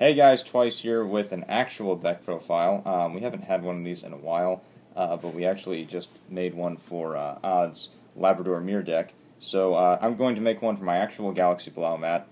Hey guys, Twice here with an actual deck profile. We haven't had one of these in a while, but we actually just made one for Odd's Labrador Mirror deck. So I'm going to make one for my actual Galaxy Blau mat.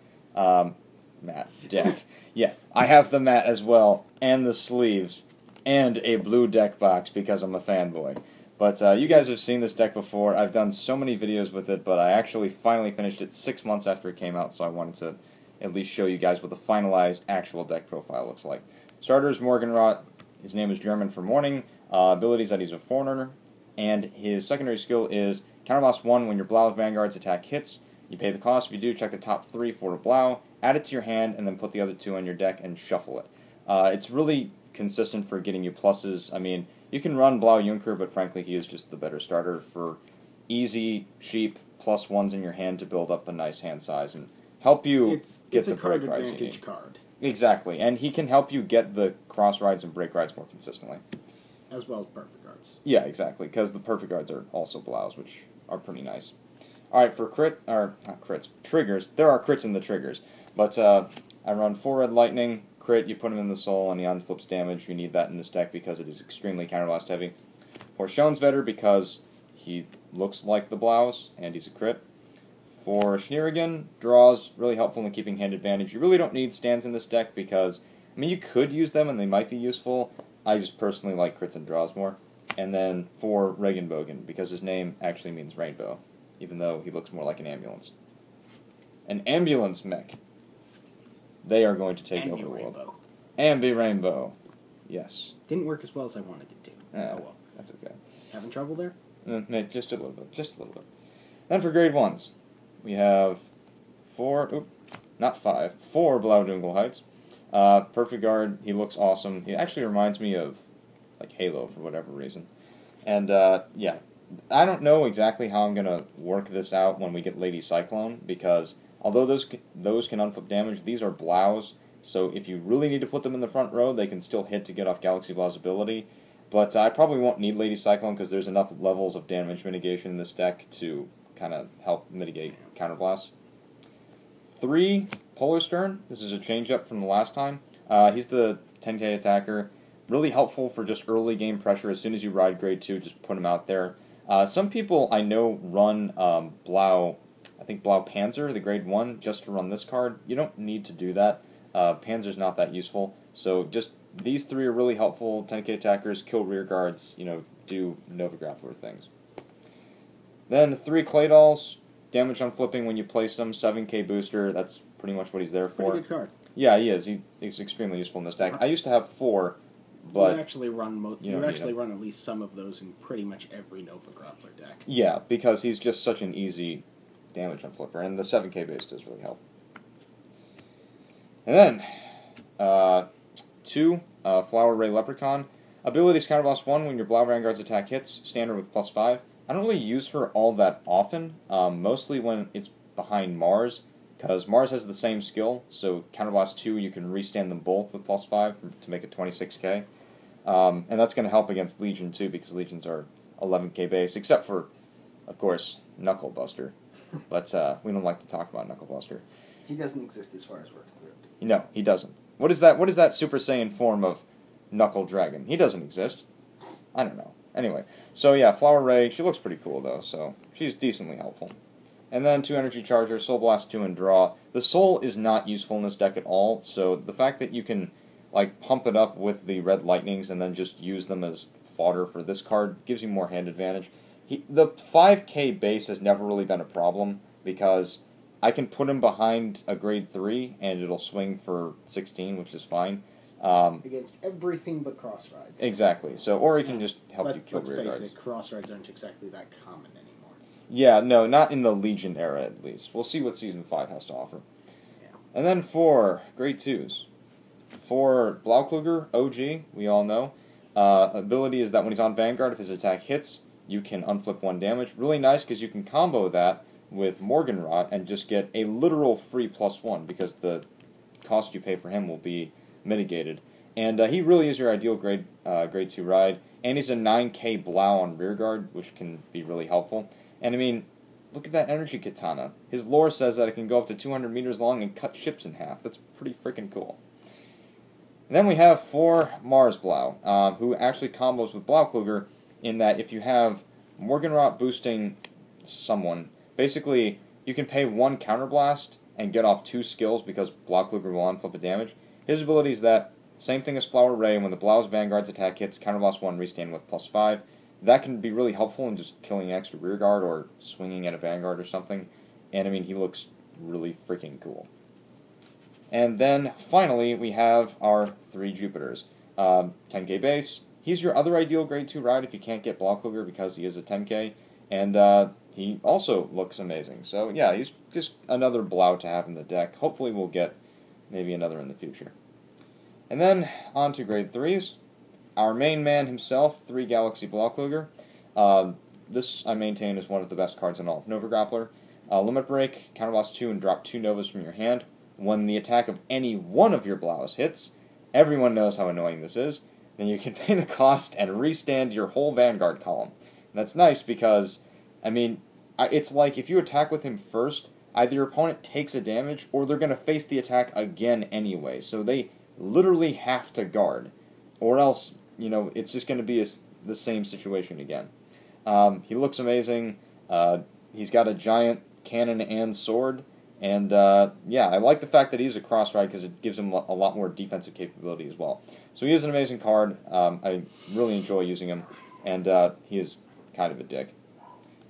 Deck. Yeah, I have the mat as well, and the sleeves, and a blue deck box because I'm a fanboy. But you guys have seen this deck before. I've done so many videos with it, but I actually finally finished it 6 months after it came out, so I wanted to at least show you guys what the finalized actual deck profile looks like. Starters, Roth. His name is German for morning. Abilities that he's a foreigner. And his secondary skill is Counterblast 1 when your Blau Vanguard's attack hits. You pay the cost. If you do, check the top 3 for a Blau, add it to your hand, and then put the other 2 on your deck and shuffle it. It's really consistent for getting you pluses. I mean, you can run Blau Junker, but frankly, he is just the better starter for easy, cheap, +1s in your hand to build up a nice hand size and help you get the card break rides advantage card. Exactly, and he can help you get the Crossrides and Breakrides more consistently. As well as Perfect Guards. Yeah, exactly, because the Perfect Guards are also Blaus, which are pretty nice. Alright, for not crits, triggers, there are crits in the triggers, but I run 4 Red Lightning, crit, you put him in the soul, and he unflips damage. You need that in this deck because it is extremely counterblast heavy. For Schoensvetter, because he looks like the Blaus, and he's a crit. For Schnirrigan, draws, really helpful in keeping hand advantage. You really don't need stands in this deck because, I mean, you could use them and they might be useful. I just personally like crits and draws more. And then for Regenbogen, because his name actually means rainbow, even though he looks more like an ambulance. An ambulance mech. They are going to take over the world. Ambi-Rainbow. Yes. Didn't work as well as I wanted it to. Oh well. That's okay. Having trouble there? Just a little bit. Just a little bit. Then for grade 1s. We have 4 Blau Dunkelheights. Perfect Guard, he looks awesome. He actually reminds me of, like, Halo for whatever reason. And, yeah, I don't know exactly how I'm going to work this out when we get Lady Cyclone, because although those can unflip damage, these are Blaus, so if you really need to put them in the front row, they can still hit to get off Galaxy Blau's ability. But I probably won't need Lady Cyclone because there's enough levels of damage mitigation in this deck to kind of help mitigate counterblasts. 3, Polar Stern. This is a change-up from the last time. He's the 10k attacker. Really helpful for just early game pressure. As soon as you ride grade 2, just put him out there. Some people I know run Blau Panzer, the grade 1, just to run this card. You don't need to do that. Panzer's not that useful. So just these 3 are really helpful. 10k attackers, kill rear guards, do Nova Grappler things. Then 3 Clay Dolls, damage on flipping when you place them, 7k booster, that's pretty much what he's there for. Pretty good card. Yeah, he is. He's extremely useful in this deck. I used to have 4, but you actually run at least some of those in pretty much every Nova Grappler deck. Yeah, because he's just such an easy damage on flipper, and the 7k base does really help. And then 2 Flower Ray Leprechaun. Abilities Counterblast 1 when your Blau Vanguard's attack hits, standard with +5. I don't really use her all that often, mostly when it's behind Mars, because Mars has the same skill, so Counterblast 2, you can restand them both with +5 to make it 26k. And that's going to help against Legion too, because Legions are 11k base, except for, of course, Knuckle Buster. But we don't like to talk about Knuckle Buster. He doesn't exist as far as we're concerned. No, he doesn't. What is that Super Saiyan form of Knuckle Dragon? He doesn't exist. I don't know. Anyway, so yeah, Flower Ray, she looks pretty cool though, so she's decently helpful. And then 2 Energy Charger, Soul Blast 2, and Draw. The Soul is not useful in this deck at all, so the fact that you can like pump it up with the Red Lightnings and then just use them as fodder for this card gives you more hand advantage. The 5k base has never really been a problem, because I can put him behind a grade 3 and it'll swing for 16, which is fine. Against everything but Crossrides. Exactly. So, or he can just help you kill rear guards. Let's face it, Crossrides aren't exactly that common anymore. Yeah, no, not in the Legion era at least. We'll see what Season 5 has to offer. Yeah. And then for grade 2s. For Blaukluger, OG, we all know. Ability is that when he's on Vanguard, if his attack hits, you can unflip 1 damage. Really nice because you can combo that with Morgenrot and just get a literal free +1 because the cost you pay for him will be mitigated. And he really is your ideal grade 2 ride. And he's a 9k Blau on rearguard, which can be really helpful. And I mean, look at that energy katana. His lore says that it can go up to 200 meters long and cut ships in half. That's pretty freaking cool. And then we have 4 Mars Blau, who actually combos with Blaukluger in that if you have Morgenrot boosting someone, basically you can pay 1 Counterblast and get off 2 skills because Blaukluger will unflip a damage. His ability is that, same thing as Flower Ray, when the Blau's Vanguard's attack hits, Counterblast 1, restand with +5. That can be really helpful in just killing an extra rearguard or swinging at a Vanguard or something. And I mean, he looks really freaking cool. And then, finally, we have our 3 Jupiters. 10k base. He's your other ideal grade 2 ride if you can't get Blaukluger because he is a 10k. And he also looks amazing. So, yeah, he's just another Blau to have in the deck. Hopefully we'll get maybe another in the future. And then, on to grade 3s. Our main man himself, 3 Galaxy Blaukluger. This, I maintain, is one of the best cards in all of Nova Grappler. Limit Break, Counterblast 2, and drop 2 Novas from your hand. When the attack of any one of your Blaus hits, everyone knows how annoying this is, then you can pay the cost and restand your whole Vanguard column. And that's nice because, I mean, it's like if you attack with him first, either your opponent takes a damage or they're going to face the attack again anyway. So they literally have to guard. Or else, you know, it's just going to be the same situation again. He looks amazing. He's got a giant cannon and sword. And, yeah, I like the fact that he's a Crossride because it gives him a lot more defensive capability as well. So he is an amazing card. I really enjoy using him. And he is kind of a dick.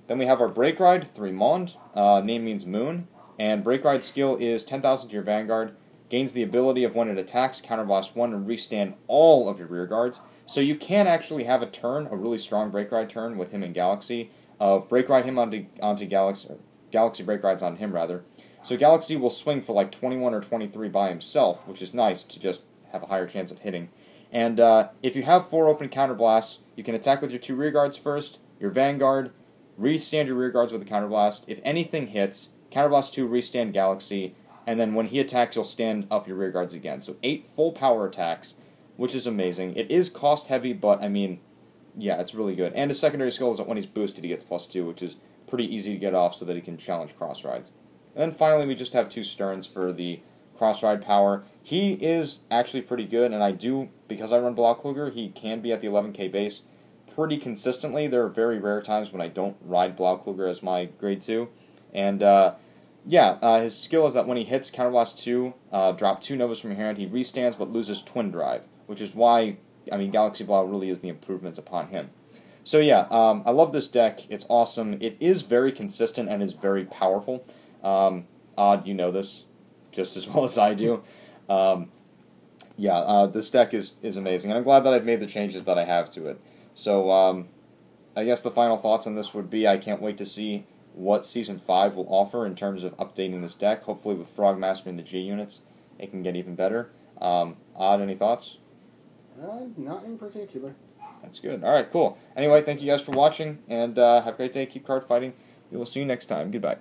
Then we have our Breakride, 3 Mond. Name means moon. And Breakride skill is 10,000 to your Vanguard. Gains the ability of when it attacks, Counterblast 1, and restand all of your rearguards. So you can actually have a turn, a really strong Breakride turn with him in Galaxy, of Breakride him onto Galaxy, or Galaxy Breakrides on him, rather. So Galaxy will swing for like 21 or 23 by himself, which is nice to just have a higher chance of hitting. And if you have 4 open Counterblasts, you can attack with your 2 rearguards first, your Vanguard, restand your rearguards with a Counterblast. If anything hits, Counterblast 2, restand Galaxy, and then when he attacks, you'll stand up your rearguards again. So 8 full power attacks, which is amazing. It is cost heavy, but I mean, yeah, it's really good. And his secondary skill is that when he's boosted, he gets +2, which is pretty easy to get off so that he can challenge Crossrides. And then finally, we just have 2 Sterns for the Crossride power. He is actually pretty good, and I do, because I run Blaukluger, he can be at the 11k base pretty consistently. There are very rare times when I don't ride Blaukluger as my grade 2. And, yeah, his skill is that when he hits Counterblast 2, drop 2 Novas from your hand, he restands but loses Twin Drive, which is why, I mean, Galaxy Blau really is the improvement upon him. So yeah, I love this deck. It's awesome. It is very consistent and is very powerful. Odd, you know this just as well as I do. Yeah, this deck is amazing, and I'm glad that I've made the changes that I have to it. So, I guess the final thoughts on this would be I can't wait to see what Season 5 will offer in terms of updating this deck. Hopefully with Frog mastering the G units, it can get even better. Odd, any thoughts? Not in particular. That's good. Alright, cool. Anyway, thank you guys for watching, and have a great day. Keep card fighting. We will see you next time. Goodbye.